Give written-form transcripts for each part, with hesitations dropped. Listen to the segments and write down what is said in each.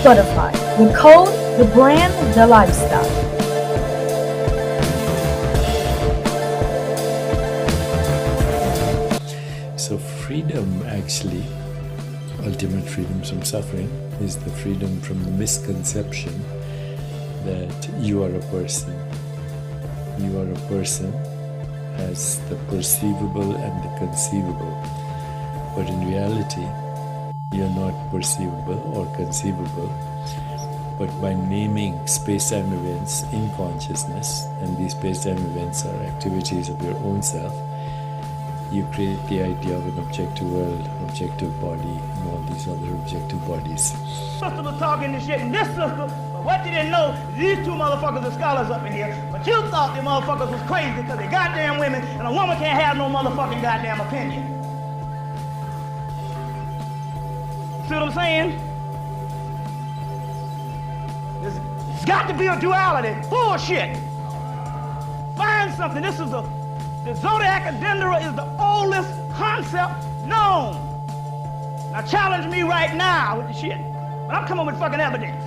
butterfly. The code, the brand, the lifestyle. So freedom, actually, ultimate freedom from suffering, is the freedom from the misconception that you are a person. You are a person as the perceivable and the conceivable. But in reality, you're not perceivable or conceivable. But by naming space-time events in consciousness, and these space-time events are activities of your own self, you create the idea of an objective world, objective body, and all these other objective bodies. Sister was talking this shit, and this sister, but what you didn't know, these two motherfuckers are scholars up in here, but you thought the motherfuckers was crazy because they goddamn women, and a woman can't have no motherfucking goddamn opinion. See what I'm saying? It's got to be a duality. Bullshit. Find something. This is the zodiac of Dendira is the oldest concept known. Now challenge me right now with the shit. But I'm coming with fucking evidence.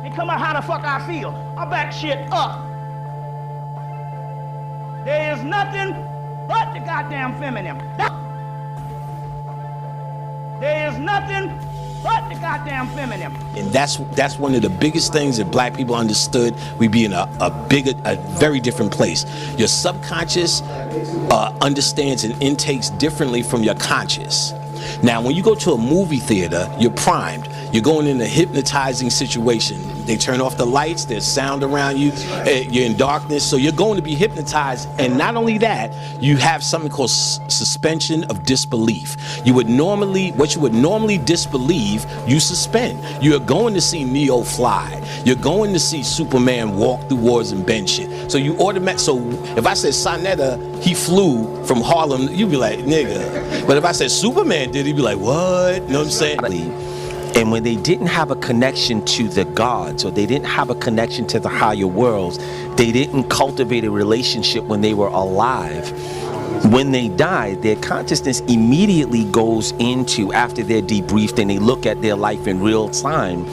Ain't come out how the fuck I feel. I back shit up. There is nothing but the goddamn feminine. There is nothing but the goddamn feminine. And that's one of the biggest things that black people understood. We be in a very different place. Your subconscious understands and intakes differently from your conscious. Now, when you go to a movie theater, you're primed. You're going in a hypnotizing situation. They turn off the lights, there's sound around you, you're in darkness, so you're going to be hypnotized. And not only that, you have something called suspension of disbelief. What you would normally disbelieve, you suspend. You're going to see Neo fly. You're going to see Superman walk through walls and bend shit. So you so if I said Sonetta, he flew from Harlem, you'd be like, nigga. But if I said Superman did, he'd be like, what? You know what I'm saying? And when they didn't have a connection to the gods, or they didn't have a connection to the higher worlds, they didn't cultivate a relationship when they were alive. When they die, their consciousness immediately goes into, after they're debriefed and they look at their life in real time,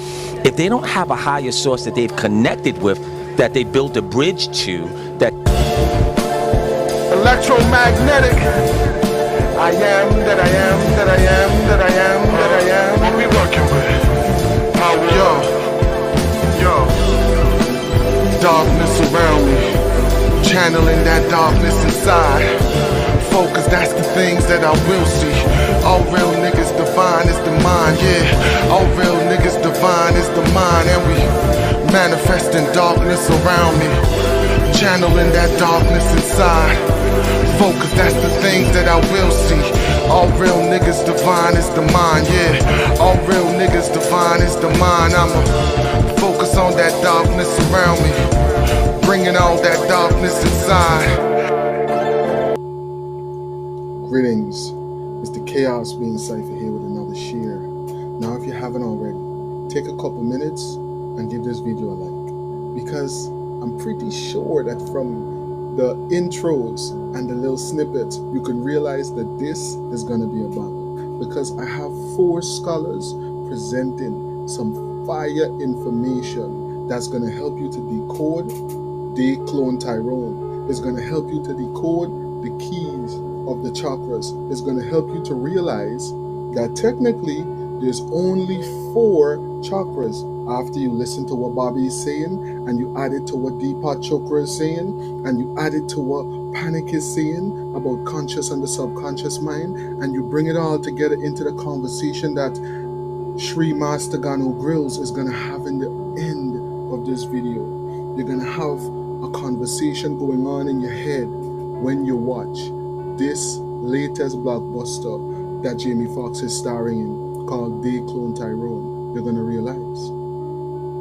if they don't have a higher source that they've connected with, that they built a bridge to, that electromagnetic. I am that I am that I am that I am that I am. What we working with? Power. Yo. Darkness around me, channeling that darkness inside. Focus, that's the things that I will see. All real niggas divine is the mind, yeah. All real niggas divine is the mind, and we manifesting darkness around me, channeling that darkness inside. Focus, that's the things that I will see. All real niggas divine is the mind, yeah. All real niggas divine is the mind. I'ma focus on that darkness around me, bringing all that darkness inside. Greetings, it's the Chaos Being Cypher here with another share. Now if you haven't already, take a couple minutes and give this video a like, because I'm pretty sure that from the intros and the little snippets, you can realize that this is going to be a battle, because I have 4 scholars presenting some fire information that's going to help you to decode clone Tyrone. It's going to help you to decode the keys of the chakras. It's going to help you to realize that technically there's only 4 chakras. After you listen to what Bobby is saying, and you add it to what Deepak Chopra is saying, and you add it to what Panic is saying about conscious and the subconscious mind, and you bring it all together into the conversation that Sri Master GANO Grills is going to have in the end of this video. You're going to have a conversation going on in your head when you watch this latest blockbuster that Jamie Foxx is starring in, called Clone Tyrone. You're going to realize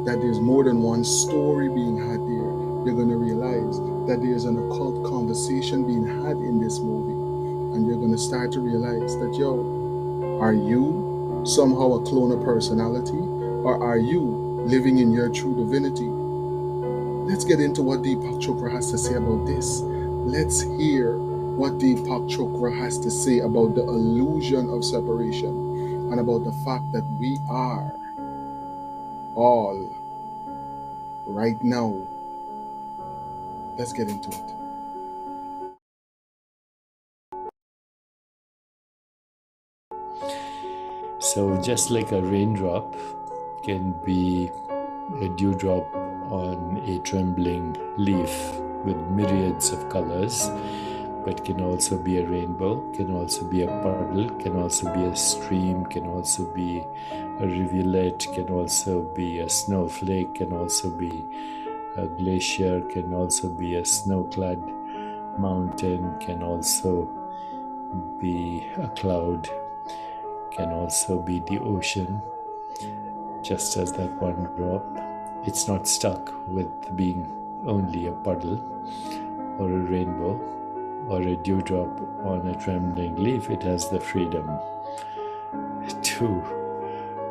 that there's more than one story being had there. You're going to realize that there's an occult conversation being had in this movie. And you're going to start to realize that, yo, are you somehow a clone of personality? Or are you living in your true divinity? Let's get into what Deepak Chopra has to say about this. Let's hear what Deepak Chopra has to say about the illusion of separation, and about the fact that we are all right now. Let's get into it. So just like a raindrop can be a dewdrop on a trembling leaf with myriads of colors, but can also be a rainbow, can also be a puddle, can also be a stream, can also be a rivulet, can also be a snowflake, can also be a glacier, can also be a snow-clad mountain, can also be a cloud, can also be the ocean. Just as that one drop, it's not stuck with being only a puddle or a rainbow or a dewdrop on a trembling leaf. It has the freedom to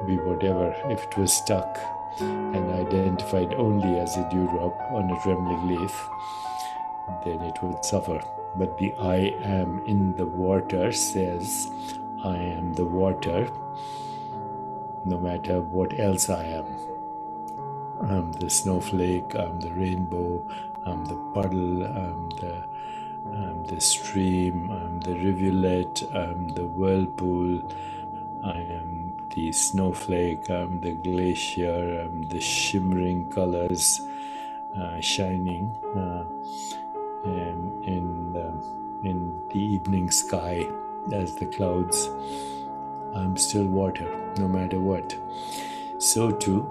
be whatever. If it was stuck and identified only as a dewdrop on a trembling leaf, then it would suffer. But the I am in the water says, I am the water, no matter what else I am. I'm the snowflake, I'm the rainbow, I'm the puddle, I'm the stream, I'm the rivulet, I'm the whirlpool, I am the snowflake, I'm the glacier, I'm the shimmering colors shining in the evening sky as the clouds. I'm still water, no matter what. So too,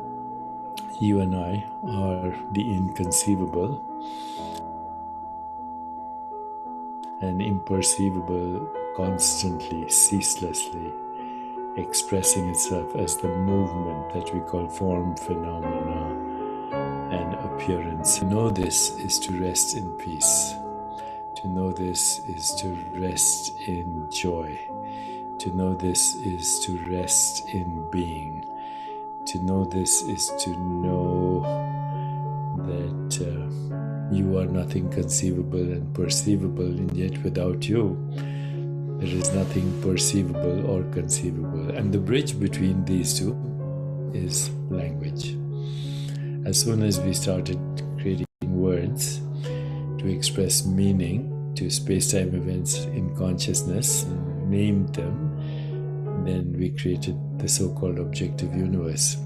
you and I are the inconceivable and imperceivable, constantly, ceaselessly expressing itself as the movement that we call form, phenomena, and appearance. To know this is to rest in peace. To know this is to rest in joy. To know this is to rest in being. To know this is to know that you are nothing conceivable and perceivable, and yet without you, there is nothing perceivable or conceivable. And the bridge between these two is language. As soon as we started creating words to express meaning to space-time events in consciousness, and named them, then we created the so-called objective universe.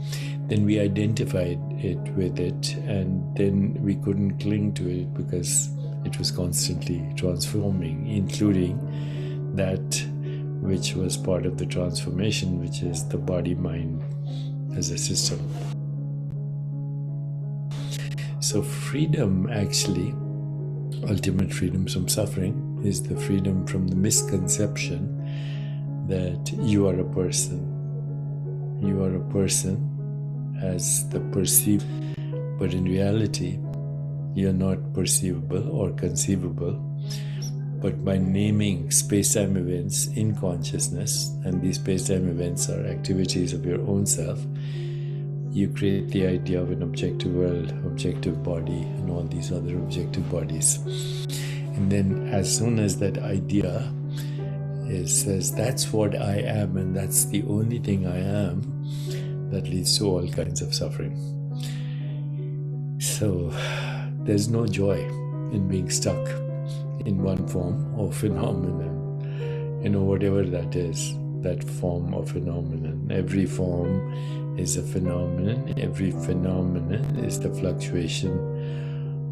Then we identified it with it, and then we couldn't cling to it because it was constantly transforming, including that which was part of the transformation, which is the body-mind as a system. So freedom, actually, ultimate freedom from suffering, is the freedom from the misconception that you are a person. You are a person as the perceived, but in reality, you're not perceivable or conceivable. But by naming space-time events in consciousness, and these space-time events are activities of your own self, you create the idea of an objective world, objective body, and all these other objective bodies. And then as soon as that idea says that's what I am and that's the only thing I am, that leads to all kinds of suffering. So there's no joy in being stuck in one form or phenomenon, whatever that is, that form or phenomenon. Every form is a phenomenon. Every phenomenon is the fluctuation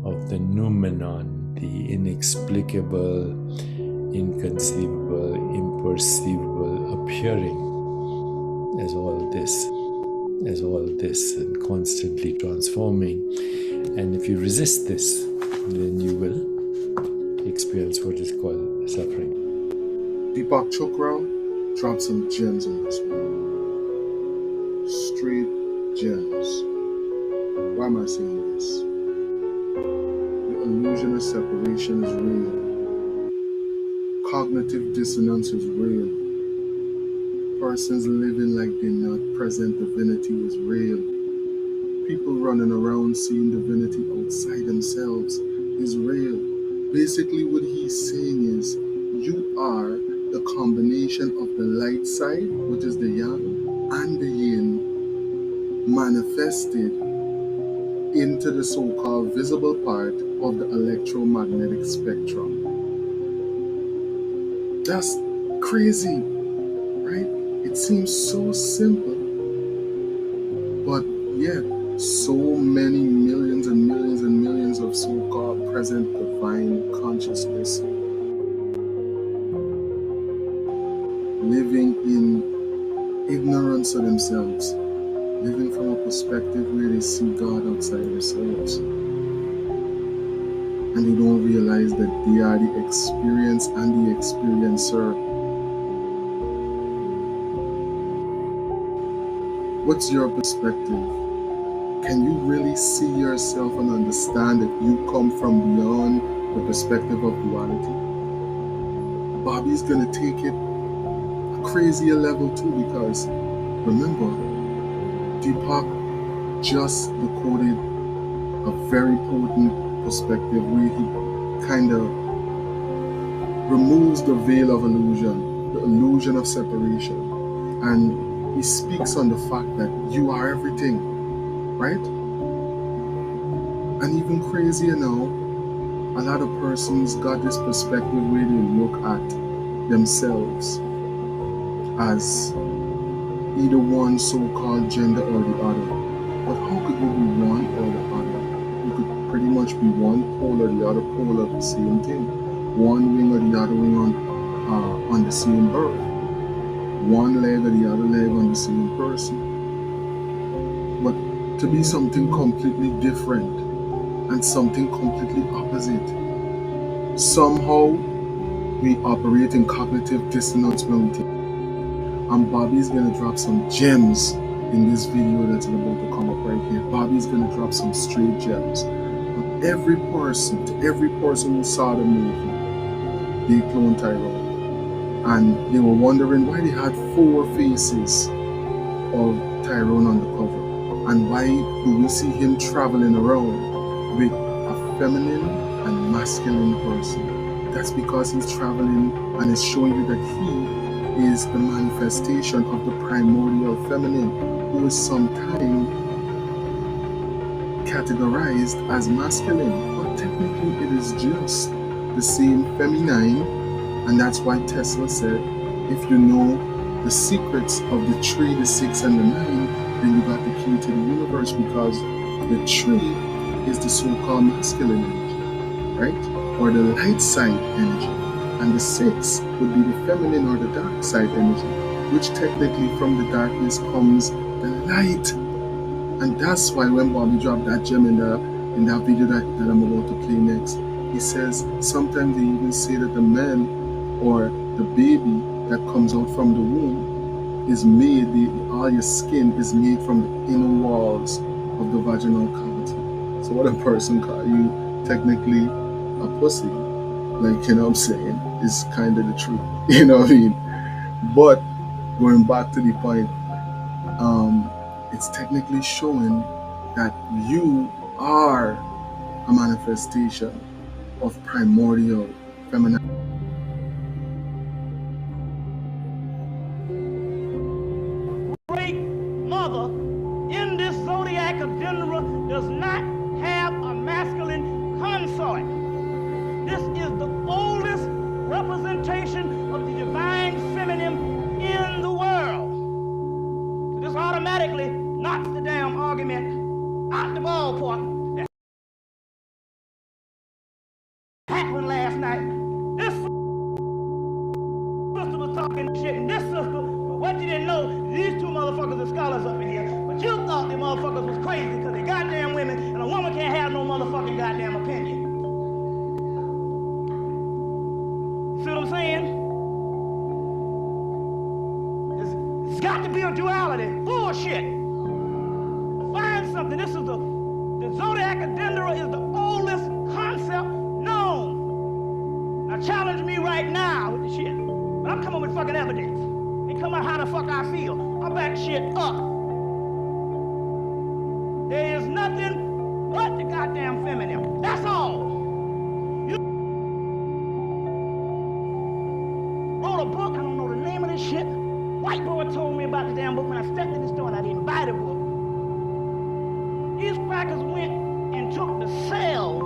of the noumenon, the inexplicable, inconceivable, imperceivable, appearing as all this, and constantly transforming. And if you resist this, then you will experience what is called suffering. DEEPAK dropped some gems on this one. Straight gems. Why am I saying this? The illusion of separation is real. Cognitive dissonance is real. Persons living like they're not present divinity is real. People running around seeing divinity outside themselves is real. Basically what he's saying is, you are the combination of the light side, which is the yang, and the yin. manifested into the so-called visible part of the electromagnetic spectrum. That's crazy, right? It seems so simple, but yet so many millions and millions and millions of so-called present divine consciousness living in ignorance of themselves, living from a perspective where they see God outside themselves, and they don't realize that they are the experience and the experiencer. What's your perspective? Can you really see yourself and understand that you come from beyond the perspective of duality? Bobby's gonna take it a crazier level too, because remember, DEEPAK just decoded a very potent perspective where he kind of removes the veil of illusion, the illusion of separation, and he speaks on the fact that you are everything, right? And even crazier now, a lot of persons got this perspective where they look at themselves as either one so-called gender or the other. But how could you be one or the other? You could pretty much be one pole or the other pole of the same thing. One wing or the other wing on the same bird. One leg or the other leg on the same person. But to be something completely different and something completely opposite, somehow we operate in cognitive dissonance when we think. And Bobby's gonna drop some gems in this video that's about to come up right here. Bobby's gonna drop some straight gems. But every person who saw the movie, they cloned Tyrone. And they were wondering why they had 4 faces of Tyrone on the cover. And why do we see him traveling around with a feminine and masculine person? That's because he's traveling and it's showing you that he is the manifestation of the primordial feminine, who is sometimes categorized as masculine, but technically it is just the same feminine. And that's why Tesla said, if you know the secrets of the 3, the 6, and the 9, then you got the key to the universe, because the 3 is the so-called masculine energy, right? Or the light side energy. And the 6 would be the feminine or the dark side energy, which technically from the darkness comes the light. And that's why when Bobby dropped that gem in that video that I'm about to play next, he says sometimes they even say that the man or the baby that comes out from the womb is made, all your skin is made from the inner walls of the vaginal cavity. So what a person call you technically a pussy, like, you know what I'm saying, is kind of the truth, you know what I mean? But going back to the point, it's technically showing that you are a manifestation of primordial feminine. Great mother in this zodiac of Dendira does not have a masculine consort. This is the oldest representation of the divine feminine in the world. So this automatically knocks the damn argument out the ballpark that happened last night. This sister was talking shit, and this sister, what you didn't know, these 2 motherfuckers are scholars up in here, but you thought the motherfuckers was crazy because they goddamn women, and a woman can't have no motherfucking goddamn opinion. See what I'm saying? It's got to be a duality. Bullshit. Find something. This is the zodiac of Dendira is the oldest concept known. Now challenge me right now with the shit. But I'm coming with fucking evidence. And come out how the fuck I feel. I back shit up. There is nothing but the goddamn feminine. That's all. Wrote a book, I don't know the name of this shit. White boy told me about the damn book when I stepped in the store and I didn't buy the book. These crackers went and took the cells,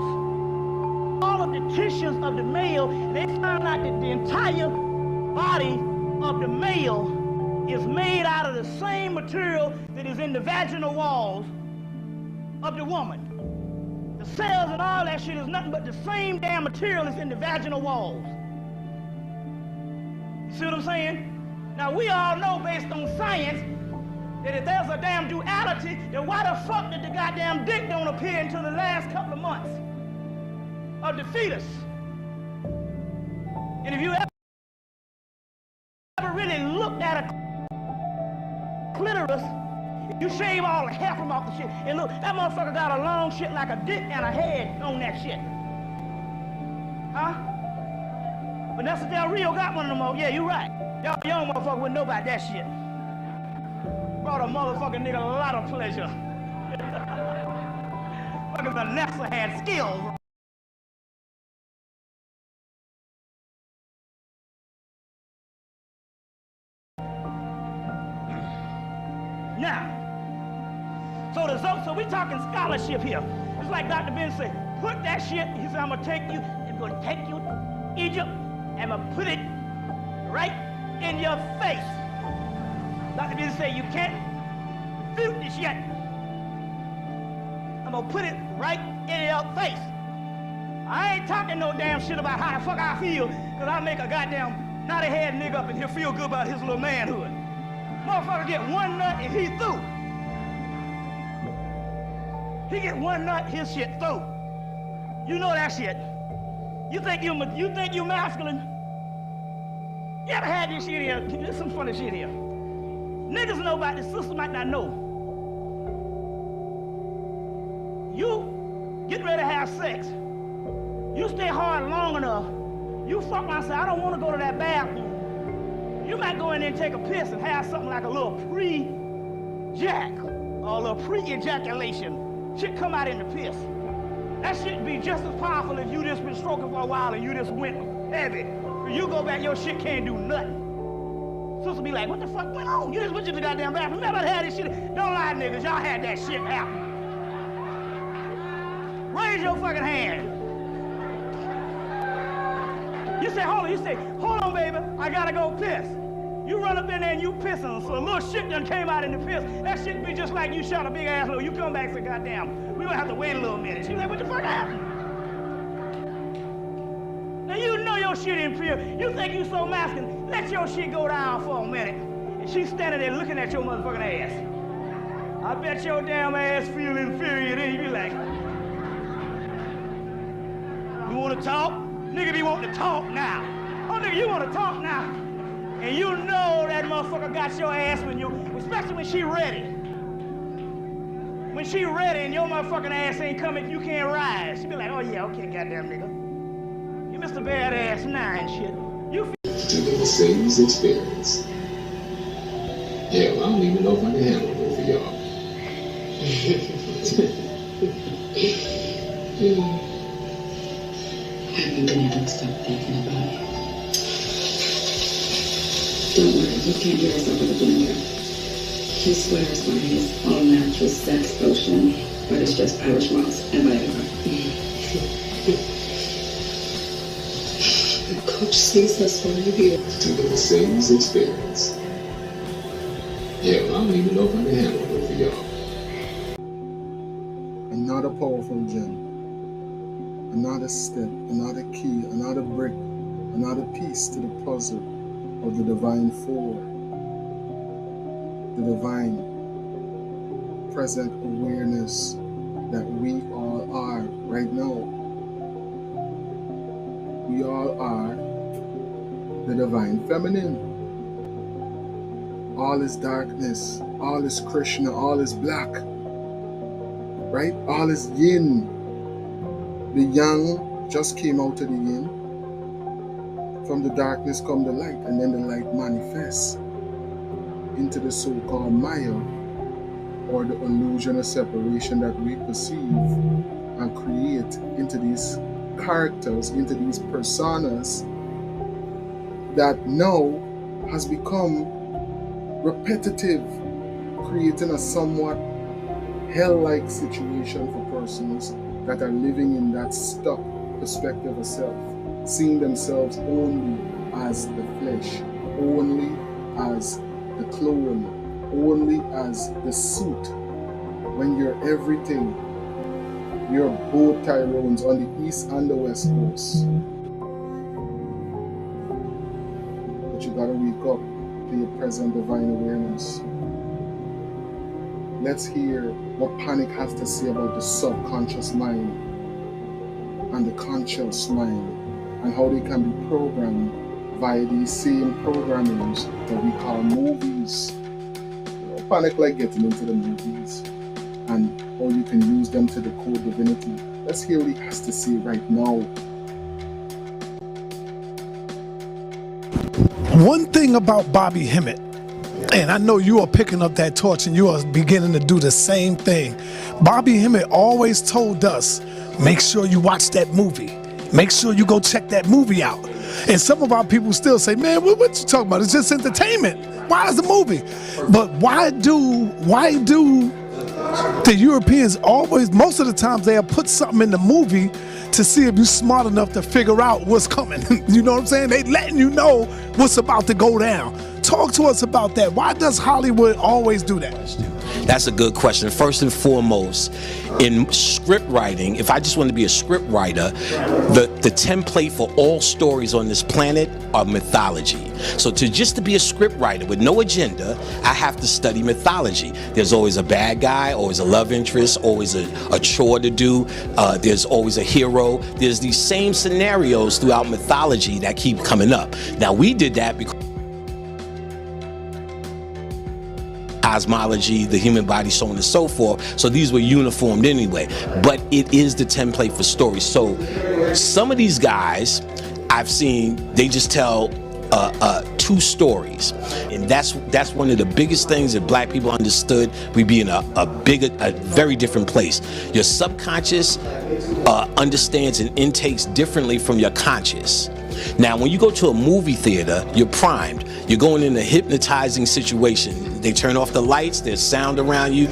all of the tissues of the male, and they found out that the entire body of the male is made out of the same material that is in the vaginal walls of the woman. The cells and all that shit is nothing but the same damn material that's in the vaginal walls. You see what I'm saying? Now we all know based on science that if there's a damn duality, then why the fuck did the goddamn dick don't appear until the last couple of months of the fetus? And if you ever really looked at a clitoris, you shave all the hair from off the shit, and look, that motherfucker got a long shit like a dick and a head on that shit. Huh? Vanessa Del Rio got one of them. Yeah, you right. Y'all young motherfucker wouldn't know about that shit. Brought a motherfucking nigga a lot of pleasure. Fucking Vanessa had skills. Now, so we talking scholarship here. It's like Dr. Ben said, put that shit, he said, I'm gonna take you to Egypt, and I'm gonna put it right in your face. Dr. Ben said, you can't refute this yet. I'm gonna put it right in your face. I ain't talking no damn shit about how the fuck I feel, cause I make a goddamn naughty head nigga up in here feel good about his little manhood. Motherfucker get one nut and he through. He get one nut, his shit through. You know that shit. You think you masculine? You ever had this shit here? There's some funny shit here. Niggas know about this, sisters might not know. You get ready to have sex. You stay hard long enough. You fuck around and say, I don't want to go to that bathroom. You might go in there and take a piss and have something like a little pre-jack or a little pre-ejaculation. Shit come out in the piss. That shit be just as powerful if you just been stroking for a while and you just went heavy. When you go back, your shit can't do nothing. Sister be like, what the fuck went on? You just went to the goddamn bathroom. Remember I had this shit? Don't lie, niggas. Y'all had that shit happen. Raise your fucking hand. You say, hold on, baby. I gotta go piss. You run up in there and you pissing, so a little shit done came out in the piss. That shit be just like you shot a big ass load. You come back and say, goddamn, we gonna have to wait a little minute. She like, what the fuck happened? Now you know your shit in pure. You think you so masculine. Let your shit go down for a minute. And she's standing there looking at your motherfucking ass. I bet your damn ass feel inferior. Then you be like, you wanna talk? Nigga be wanting to talk now. Oh, nigga, you wanna talk now. And you know that motherfucker got your ass when you, especially when she ready. When she ready and your motherfucking ass ain't coming, you can't rise. She be like, oh yeah, okay, goddamn nigga. You Mr. Badass now and shit. You feel to the Mercedes experience. Hell, I don't even know if I can handle both of y'all. I haven't been able to stop thinking about it. Don't worry, you can't get yourself with a blender. He swears by his all-natural sex potion, but it's just Irish moss and vinegar. Coach sees us when you're here. To the Mercedes experience. Hell, I don't even know if I can handle both of y'all. Another powerful gem. Another step, another key, another brick, another piece to the puzzle of the divine four. The divine present awareness that we all are right now. We all are the divine feminine. All is darkness, all is Krishna, all is black, right? All is yin. The yang just came out of the yin. From the darkness come the light, and then the light manifests into the so-called Maya, or the illusion of separation that we perceive and create into these characters, into these personas that now has become repetitive, creating a somewhat hell-like situation for persons that are living in that stuck perspective of self, seeing themselves only as the flesh, only as the clone, only as the suit, when you're everything. You're both Tyrones on the east and the west coast. But you gotta wake up to your present divine awareness. Let's hear what Panic has to say about the subconscious mind and the conscious mind, and how they can be programmed via these same programmings that we call movies. Panic like getting into the movies and how you can use them to decode divinity. Let's hear what he has to say right now. One thing about Bobby Hemmett, and I know you are picking up that torch and you are beginning to do the same thing. Bobby Hemmett always told us, make sure you watch that movie. Make sure you go check that movie out. And some of our people still say, man, what you talking about? It's just entertainment. Why is the movie? But why do the Europeans always, most of the times they'll put something in the movie to see if you're smart enough to figure out what's coming. You know what I'm saying? They letting you know what's about to go down. Talk to us about that. Why does Hollywood always do that? That's a good question. First and foremost, in script writing, if I just want to be a script writer, the template for all stories on this planet are mythology. So to be a script writer with no agenda, I have to study mythology. There's always a bad guy, always a love interest, always a chore to do. There's always a hero. There's these same scenarios throughout mythology that keep coming up. Now, we did that because cosmology, the human body, so on and so forth. So these were uniformed anyway, but it is the template for stories. So some of these guys I've seen, they just tell two stories, and that's one of the biggest things that black people understood. We'd be in a very different place. Your subconscious understands and intakes differently from your conscious. Now, when you go to a movie theater, you're primed. You're going in a hypnotizing situation. They turn off the lights, there's sound around you,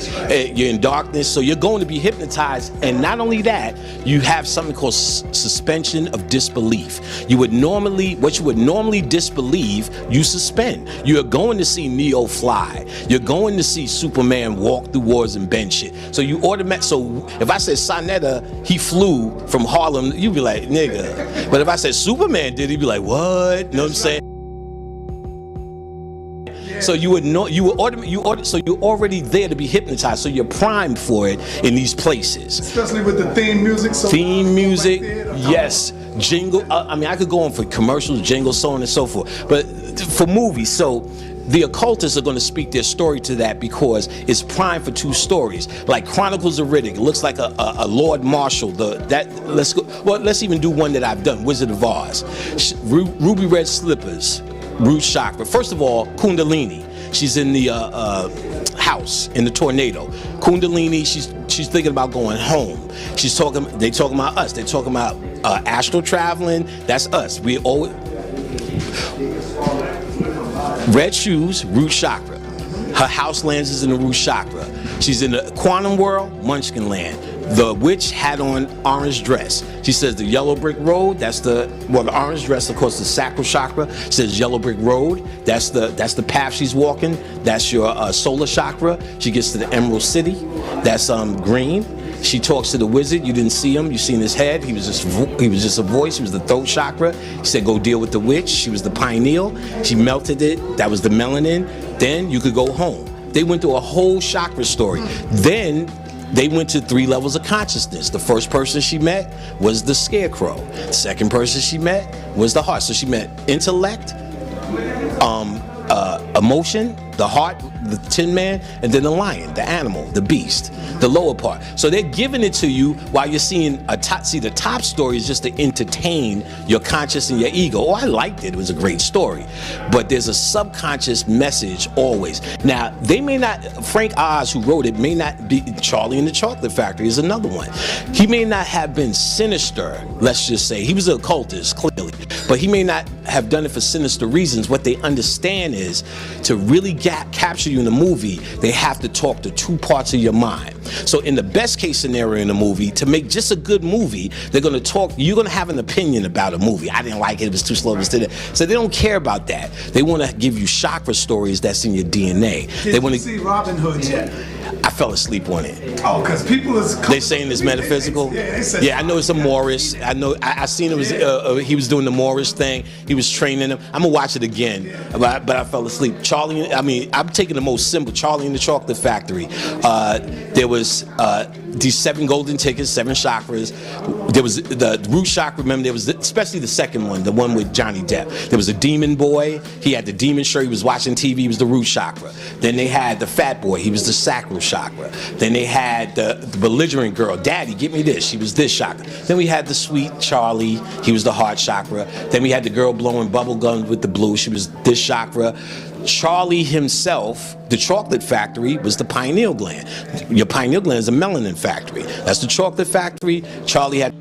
you're in darkness, so you're going to be hypnotized. And not only that, you have something called suspension of disbelief. What you would normally disbelieve, you suspend. You're going to see Neo fly. You're going to see Superman walk through wars and bend shit. So you so if I said Sonetta, he flew from Harlem, you'd be like, nigga. But if I said Superman did, he'd be like, what? You know what I'm saying? So you would know, so you're already there to be hypnotized. So you're primed for it in these places. Especially with the theme music. So theme music, yes. Jingle. I mean, I could go on for commercials, jingles, so on and so forth. But for movies, so the occultists are going to speak their story to that because it's primed for two stories. Like Chronicles of Riddick, it looks like a Lord Marshal. Let's even do one that I've done, Wizard of Oz. Ruby Red Slippers. Root chakra. First of all, Kundalini. She's in the house in the tornado. Kundalini. She's thinking about going home. They talking about us. They talking about astral traveling. That's us. We always red shoes. Root chakra. Her house lands is in the root chakra. She's in the quantum world. Munchkin land. The witch had on orange dress. She says the yellow brick road, the orange dress, of course, the sacral chakra, says yellow brick road. That's the path she's walking. That's your solar chakra. She gets to the Emerald City. That's green. She talks to the wizard. You didn't see him. You seen his head. He was just a voice. He was the throat chakra. He said, go deal with the witch. She was the pineal. She melted it. That was the melanin. Then you could go home. They went through a whole chakra story. Then they went to 3 levels of consciousness. The first person she met was the scarecrow. The second person she met was the heart. So she met intellect, emotion, the heart, the Tin Man, and then the lion, the animal, the beast, the lower part. So they're giving it to you while you're seeing the top story is just to entertain your conscious and your ego. Oh, I liked it. It was a great story. But there's a subconscious message always. Now, they may not, Frank Oz, who wrote it, may not be, Charlie and the Chocolate Factory is another one. He may not have been sinister, let's just say. He was an occultist, clearly. But he may not have done it for sinister reasons. What they understand is to really capture you in the movie, they have to talk to two parts of your mind. So in the best case scenario in the movie, to make just a good movie, they're going to talk, you're going to have an opinion about a movie. I didn't like it, it was too slow, so they don't care about that. They want to give you chakra stories that's in your DNA. Did you see Robin Hood yet? I fell asleep on it. Oh, because people is... They saying it's metaphysical? Yeah, I know it's a Morris. I know, I seen it was, he was doing the Morris thing. He was training them. I'm going to watch it again, but I fell asleep. Charlie, I mean, I'm taking the most simple. Charlie and the Chocolate Factory. There was these 7 golden tickets, 7 chakras. There was the root chakra, remember, there was, especially the second one, the one with Johnny Depp. There was a demon boy. He had the demon shirt. He was watching TV. He was the root chakra. Then they had the fat boy. He was the sacral chakra. Then they had the belligerent girl. Daddy, give me this. She was this chakra. Then we had the sweet Charlie. He was the heart chakra. Then we had the girl blowing bubble gum with the blue. She was this chakra. Charlie himself, the chocolate factory, was the pineal gland. Your pineal gland is a melanin factory. That's the chocolate factory. Charlie had...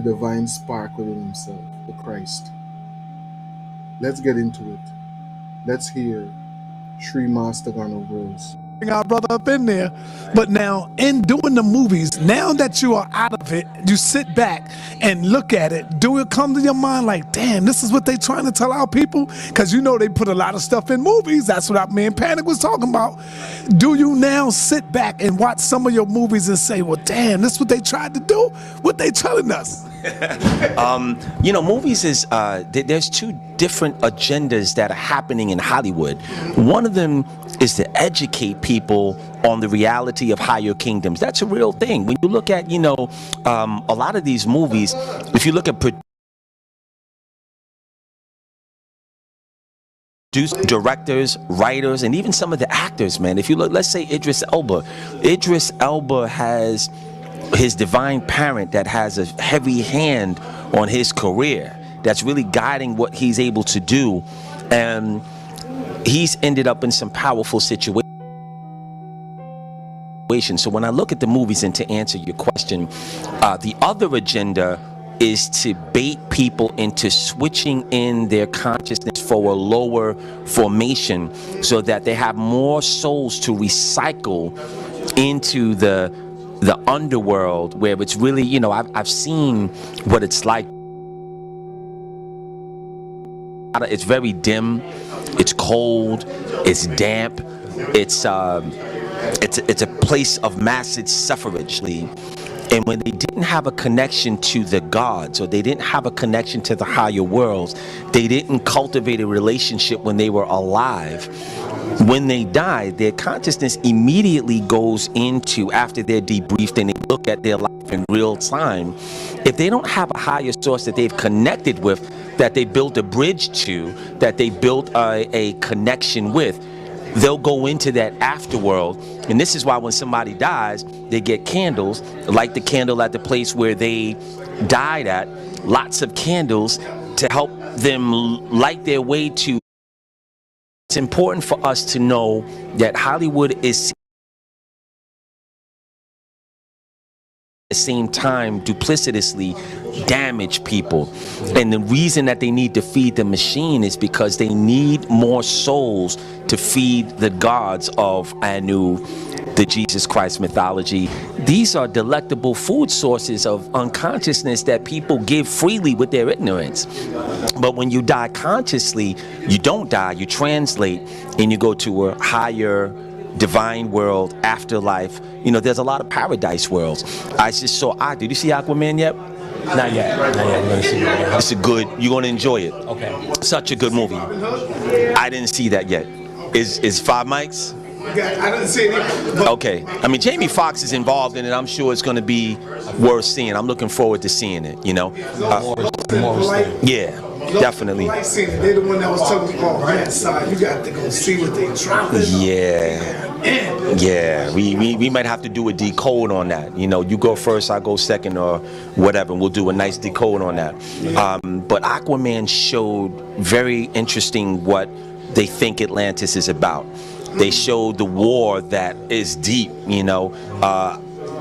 divine spark within himself, the Christ. Let's get into it. Let's hear Sri Master GANO Bros. Bring our brother up in there. But now, in doing the movies, now that you are out of it, you sit back and look at it. Do it come to your mind like, damn, this is what they trying to tell our people? Because you know they put a lot of stuff in movies. That's what me and Panic was talking about. Do you now sit back and watch some of your movies and say, well, damn, this is what they tried to do? What they telling us? You know, movies is, there's two different agendas that are happening in Hollywood. One of them is to educate people on the reality of higher kingdoms. That's a real thing. When you look at, you know, a lot of these movies, if you look at directors, writers, and even some of the actors, man, if you look, let's say Idris Elba has his divine parent that has a heavy hand on his career, that's really guiding what he's able to do, and he's ended up in some powerful situations. So when I look at the movies, and to answer your question, the other agenda is to bait people into switching in their consciousness for a lower formation so that they have more souls to recycle into the underworld, where it's really, you know, I've seen what it's like. It's very dim, it's cold, it's damp, it's a place of massive suffrage. And when they didn't have a connection to the gods, or they didn't have a connection to the higher worlds, they didn't cultivate a relationship when they were alive. When they die, their consciousness immediately goes into, after they're debriefed and they look at their life in real time, if they don't have a higher source that they've connected with, that they built a bridge to, that they built a connection with, they'll go into that afterworld. And this is why when somebody dies, they get candles, like the candle at the place where they died at, lots of candles to help them light their way to. It's important for us to know that Hollywood is at the same time duplicitously damage people, and the reason that they need to feed the machine is because they need more souls to feed the gods of Anu, the Jesus Christ mythology. These are delectable food sources of unconsciousness that people give freely with their ignorance. But when you die consciously, you don't die, you translate and you go to a higher divine world, afterlife. You know, there's a lot of paradise worlds. I just saw, did you see Aquaman yet? Not yet. Not yet. We're gonna see it. It's a good, you're gonna enjoy it. Okay. Such a good movie. I didn't see that yet. Is 5 mics? I didn't see it. Okay. I mean, Jamie Foxx is involved in it. I'm sure it's gonna be worth seeing. I'm looking forward to seeing it, you know? Yeah. Definitely. They're the one that was telling me, oh, that side, you got to go see what they dropping. Yeah. We might have to do a decode on that. You know, you go first, I go second, or whatever. We'll do a nice decode on that. But Aquaman showed very interesting what they think Atlantis is about. They showed the war that is deep, you know.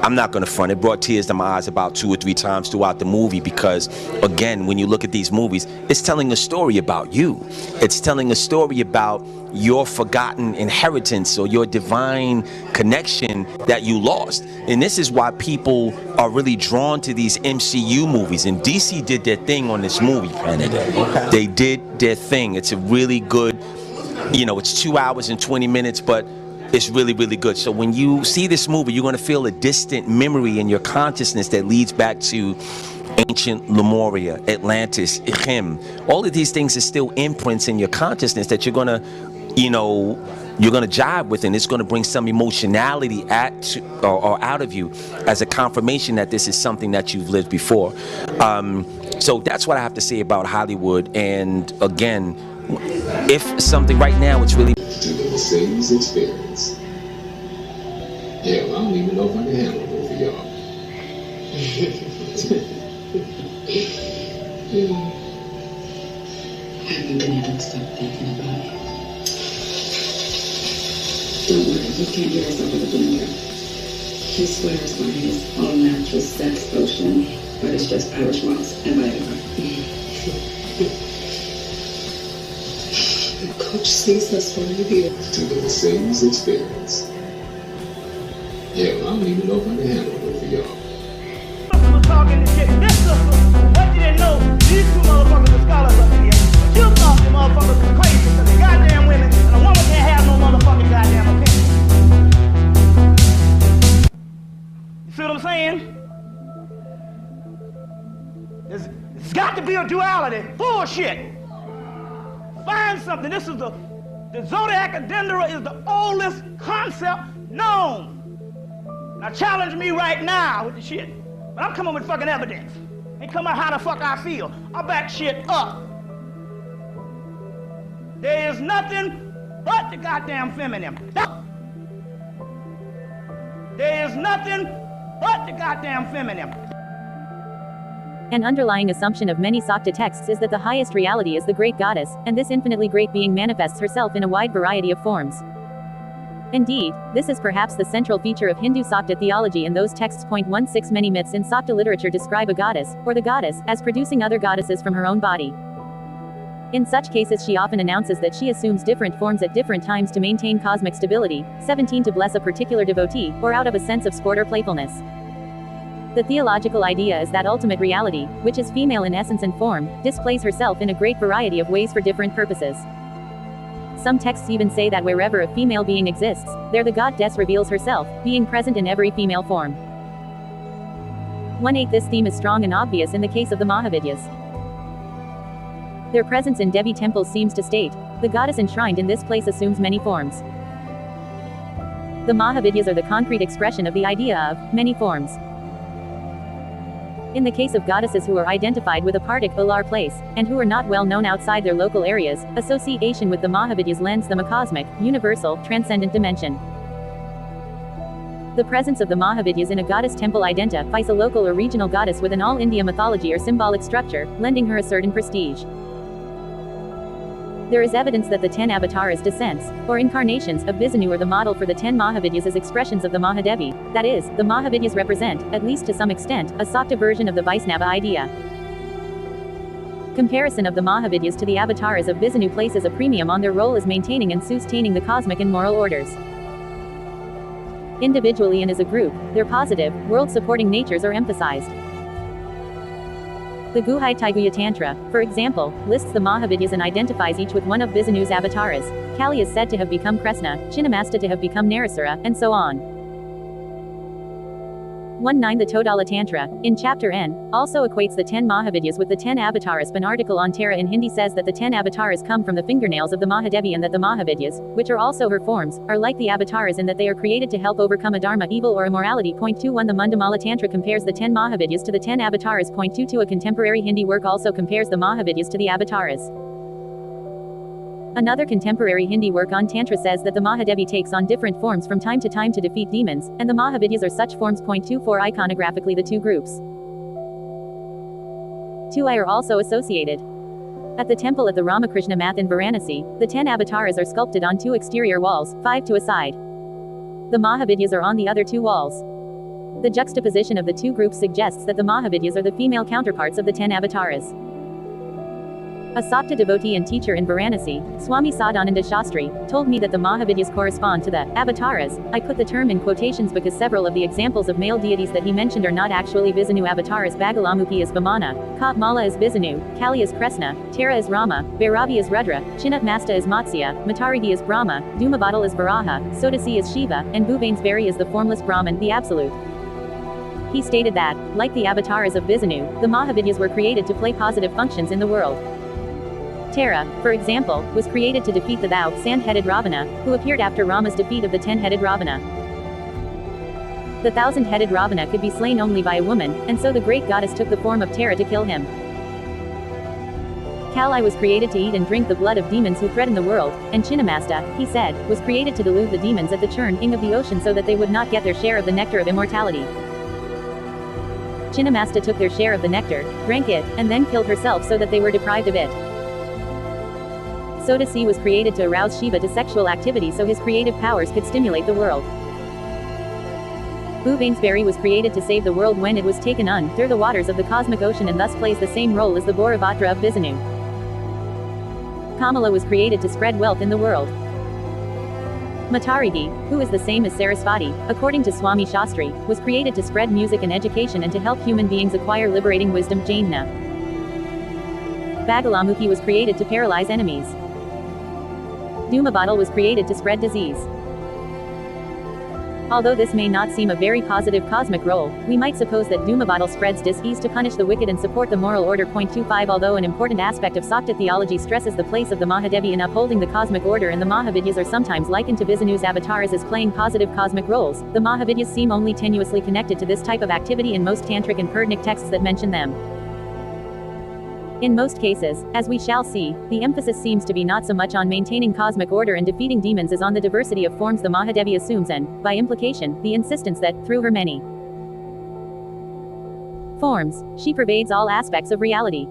I'm not going to front. It brought tears to my eyes about 2 or 3 times throughout the movie because, again, when you look at these movies, it's telling a story about you. It's telling a story about your forgotten inheritance or your divine connection that you lost. And this is why people are really drawn to these MCU movies. And DC did their thing on this movie, Planet. Okay. They did their thing. It's a really good, you know, it's 2 hours and 20 minutes, but it's really, really good. So when you see this movie, you're going to feel a distant memory in your consciousness that leads back to ancient Lemuria, Atlantis, Chem. All of these things are still imprints in your consciousness that you're going to, you know, you're going to jive with, and it's going to bring some emotionality or out of you as a confirmation that this is something that you've lived before. So that's what I have to say about Hollywood. And again, if something right now, it's really the same experience. Hell, I don't even know if I can handle both of y'all. I haven't been able to stop thinking about it. Don't worry, you can't get yourself with a blender. He swears by his all-natural sex potion, but it's just Irish moss and vinegar. Coach sees us when we're here to the sales experience. Yeah, well, I don't even know if I can handle it for y'all. Was talking this shit. This sister, what you didn't know, these two motherfuckers are scholars up here. But you thought the motherfuckers were crazy because they're goddamn women, and a woman can't have no motherfucking goddamn opinion. You see what I'm saying? There's got to be a duality. Bullshit. Find something. This is the zodiac of Dendira is the oldest concept known. Now challenge me right now with the shit. But I'm coming with fucking evidence. Ain't coming out how the fuck I feel. I back shit up. There is nothing but the goddamn feminine. There is nothing but the goddamn feminine. An underlying assumption of many Sakta texts is that the highest reality is the great goddess, and this infinitely great being manifests herself in a wide variety of forms. Indeed, this is perhaps the central feature of Hindu Sakta theology, and those texts. 16 Many myths in Sakta literature describe a goddess, or the goddess, as producing other goddesses from her own body. In such cases she often announces that she assumes different forms at different times to maintain cosmic stability, 17 to bless a particular devotee, or out of a sense of sport or playfulness. The theological idea is that ultimate reality, which is female in essence and form, displays herself in a great variety of ways for different purposes. Some texts even say that wherever a female being exists, there the goddess reveals herself, being present in every female form. 1/8 This theme is strong and obvious in the case of the MHADIVAHS. Their presence in Devi temples seems to state, the goddess enshrined in this place assumes many forms. The MHADIVAHS are the concrete expression of the idea of many forms. In the case of goddesses who are identified with a particular place, and who are not well known outside their local areas, association with the MHADIVAHS lends them a cosmic, universal, transcendent dimension. The presence of the MHADIVAHS in a goddess temple identifies a local or regional goddess with an all-India mythology or symbolic structure, lending her a certain prestige. There is evidence that the 10 avatars descents, or incarnations, of Vishnu are the model for the 10 MHADIVAHS as expressions of the Mahadevi. That is, the MHADIVAHS represent, at least to some extent, a Sakta version of the Vaisnava idea. Comparison of the MHADIVAHS to the avatars of Vishnu places a premium on their role as maintaining and sustaining the cosmic and moral orders. Individually and as a group, their positive, world-supporting natures are emphasized. The Guhyataiguya Tantra, for example, lists the MHADIVAHS and identifies each with one of Vishnu's avatars. Kali is said to have become Krishna, Chinnamasta to have become Narasura, and so on. 1/9 The Todala Tantra, in chapter N, also equates the 10 MHADIVAHS with the 10 avatars. An article on Tara in Hindi says that the 10 avatars come from the fingernails of the Mahadevi and that the MHADIVAHS, which are also her forms, are like the avatars in that they are created to help overcome adharma, evil or immorality. 21 The Mundamala Tantra compares the 10 MHADIVAHS to the 10 avatars. 22 A contemporary Hindi work also compares the MHADIVAHS to the avatars. Another contemporary Hindi work on Tantra says that the Mahadevi takes on different forms from time to time to defeat demons, and the MHADIVAHS are such forms. 24 Iconographically the two groups 2I are also associated. At the temple at the Ramakrishna Math in Varanasi, the 10 avatars are sculpted on 2 exterior walls, 5 to a side. The MHADIVAHS are on the other 2 walls. The juxtaposition of the two groups suggests that the MHADIVAHS are the female counterparts of the 10 avatars. A Sakta devotee and teacher in Varanasi, Swami Sadananda Shastri, told me that the MHADIVAHS correspond to the avatars. I put the term in quotations because several of the examples of male deities that he mentioned are not actually Vishnu avatars. Bagalamukhi is Vamana, Mala is Vishnu, Kali is Krishna, Tara is Rama, Bhairavi is Rudra, Chinnamasta is Matsya, Matarigi is Brahma, Dhumabadal is Varaha, Sodasi is Shiva, and Bhuvanesvari is the formless Brahman, the Absolute. He stated that, like the avatars of Vishnu, the MHADIVAHS were created to play positive functions in the world. Tara, for example, was created to defeat the thou sand-headed Ravana, who appeared after Rama's defeat of the 10-headed Ravana. The 1,000-headed Ravana could be slain only by a woman, and so the great goddess took the form of Tara to kill him. Kali was created to eat and drink the blood of demons who threaten the world, and Chinnamasta, he said, was created to delude the demons at the churning of the ocean so that they would not get their share of the nectar of immortality. Chinnamasta took their share of the nectar, drank it, and then killed herself so that they were deprived of it. Sodasi was created to arouse Shiva to sexual activity so his creative powers could stimulate the world. Boo Bainsbury was created to save the world when it was taken under the waters of the cosmic ocean and thus plays the same role as the Bodhisattva of Vishnu. Kamala was created to spread wealth in the world. Matarigi, who is the same as Sarasvati, according to Swami Shastri, was created to spread music and education and to help human beings acquire liberating wisdom. Jaina. Bagalamukhi was created to paralyze enemies. Dhumabottle was created to spread disease. Although this may not seem a very positive cosmic role, we might suppose that Dhumabottle spreads dis-ease to punish the wicked and support the moral order. 25 Although an important aspect of Sakta theology stresses the place of the Mahadevi in upholding the cosmic order, and the Mahavidyas are sometimes likened to Vishnu's avatars as playing positive cosmic roles, the Mahavidyas seem only tenuously connected to this type of activity in most tantric and puranic texts that mention them. In most cases, as we shall see, the emphasis seems to be not so much on maintaining cosmic order and defeating demons as on the diversity of forms the Mahadevi assumes and, by implication, the insistence that, through her many forms, she pervades all aspects of reality.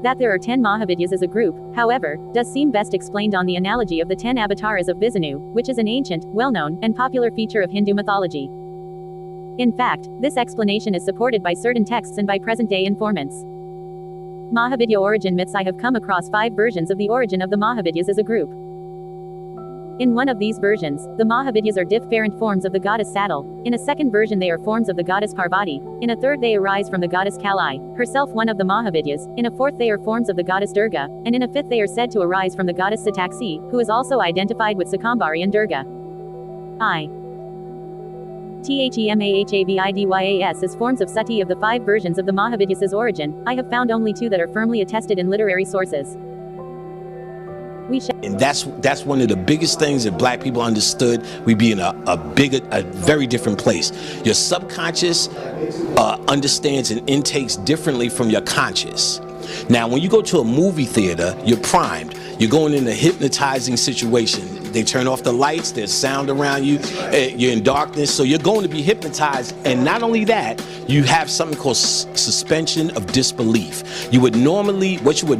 That there are 10 Mahavidyas as a group, however, does seem best explained on the analogy of the 10 avatars of Vishnu, which is an ancient, well-known, and popular feature of Hindu mythology. In fact, this explanation is supported by certain texts and by present-day informants. Mahavidya origin myths. I have come across 5 versions of the origin of the Mahavidyas as a group. In one of these versions, the Mahavidyas are different forms of the goddess Saddle. In a second version they are forms of the goddess Parvati. In a third they arise from the goddess Kali, herself one of the Mahavidyas. In a fourth they are forms of the goddess Durga, and in a fifth they are said to arise from the goddess Sataksi, who is also identified with Sakambari and Durga. THEMAHAVIDYAS as forms of Sati. Of the 5 versions of the Mahavidyas' origin, I have found only 2 that are firmly attested in literary sources. And that's one of the biggest things that black people understood. We be in a very different place. Your subconscious understands and intakes differently from your conscious. Now, when you go to a movie theater, you're primed. You're going in a hypnotizing situation. They turn off the lights, there's sound around you, you're in darkness, so you're going to be hypnotized. And not only that, you have something called suspension of disbelief. What you would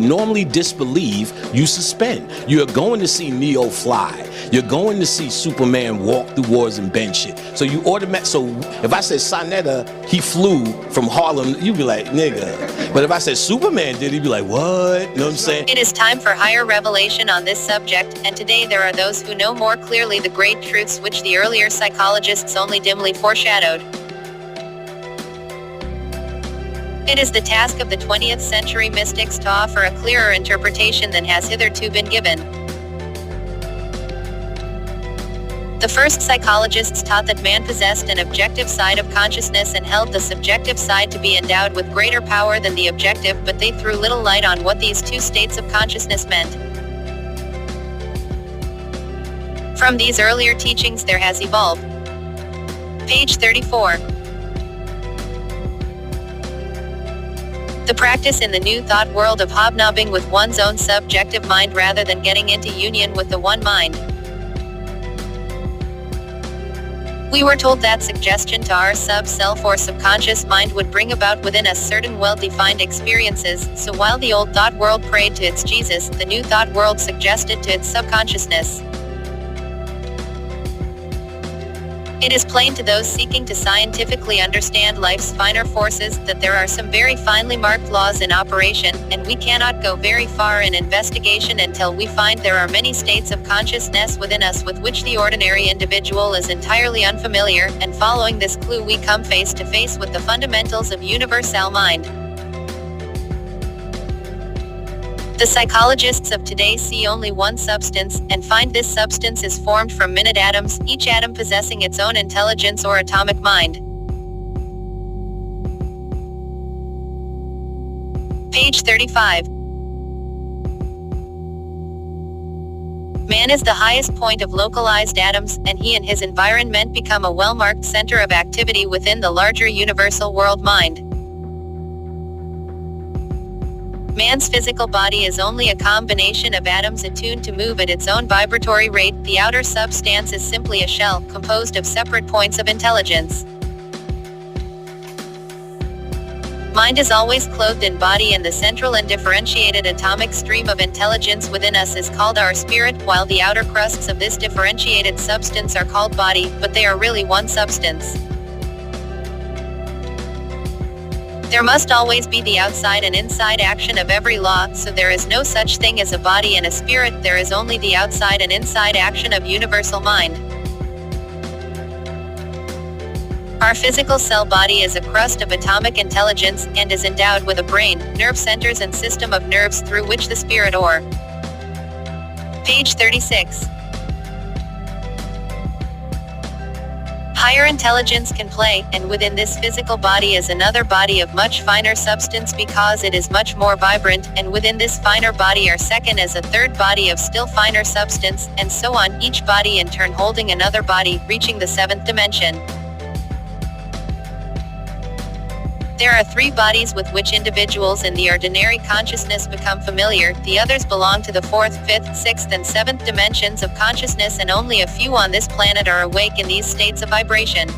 normally disbelieve, you suspend. You're going to see Neo fly. You're going to see Superman walk through walls and bend shit. So you so if I said Sonetta, he flew from Harlem, you'd be like, nigga. But if I said Superman did, he'd be like, what? You know what I'm saying? It is time for higher revelation on this subject, and today there are those who know more clearly the great truths which the earlier psychologists only dimly foreshadowed. It is the task of the 20th century mystics to offer a clearer interpretation than has hitherto been given. The first psychologists taught that man possessed an objective side of consciousness and held the subjective side to be endowed with greater power than the objective, but they threw little light on what these 2 states of consciousness meant. From these earlier teachings there has evolved. Page 34. The practice in the New Thought world of hobnobbing with one's own subjective mind rather than getting into union with the one mind. We were told that suggestion to our sub-self or subconscious mind would bring about within us certain well-defined experiences, so while the old thought world prayed to its Jesus, the new thought world suggested to its subconsciousness. It is plain to those seeking to scientifically understand life's finer forces that there are some very finely marked laws in operation, and we cannot go very far in investigation until we find there are many states of consciousness within us with which the ordinary individual is entirely unfamiliar, and following this clue we come face to face with the fundamentals of universal mind. The psychologists of today see only one substance, and find this substance is formed from minute atoms, each atom possessing its own intelligence or atomic mind. Page 35. Man is the highest point of localized atoms, and he and his environment become a well-marked center of activity within the larger universal world mind. Man's physical body is only a combination of atoms attuned to move at its own vibratory rate. The outer substance is simply a shell, composed of separate points of intelligence. Mind is always clothed in body, and the central and differentiated atomic stream of intelligence within us is called our spirit, while the outer crusts of this differentiated substance are called body, but they are really one substance. There must always be the outside and inside action of every law, so there is no such thing as a body and a spirit, there is only the outside and inside action of universal mind. Our physical cell body is a crust of atomic intelligence, and is endowed with a brain, nerve centers and system of nerves through which the spirit or page 36. Higher intelligence can play, and within this physical body is another body of much finer substance because it is much more vibrant, and within this finer body are second as a third body of still finer substance, and so on, each body in turn holding another body, reaching the seventh dimension. There are three bodies with which individuals in the ordinary consciousness become familiar, the others belong to the fourth, fifth, sixth and seventh dimensions of consciousness, and only a few on this planet are awake in these states of vibration.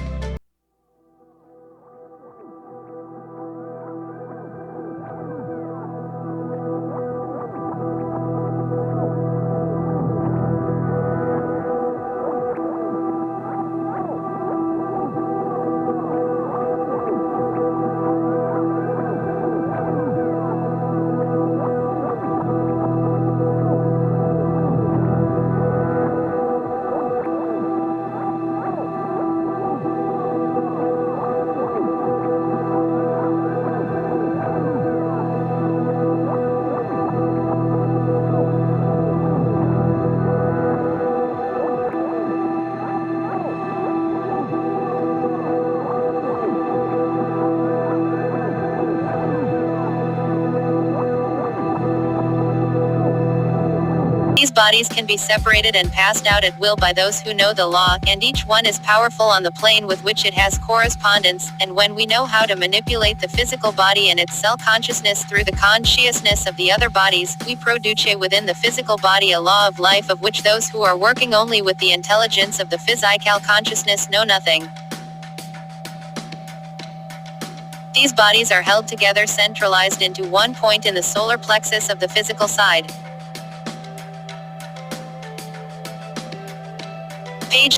These bodies can be separated and passed out at will by those who know the law, and each one is powerful on the plane with which it has correspondence, and when we know how to manipulate the physical body and its cell consciousness through the consciousness of the other bodies, we produce within the physical body a law of life of which those who are working only with the intelligence of the physical consciousness know nothing. These bodies are held together centralized into one point in the solar plexus of the physical side. Page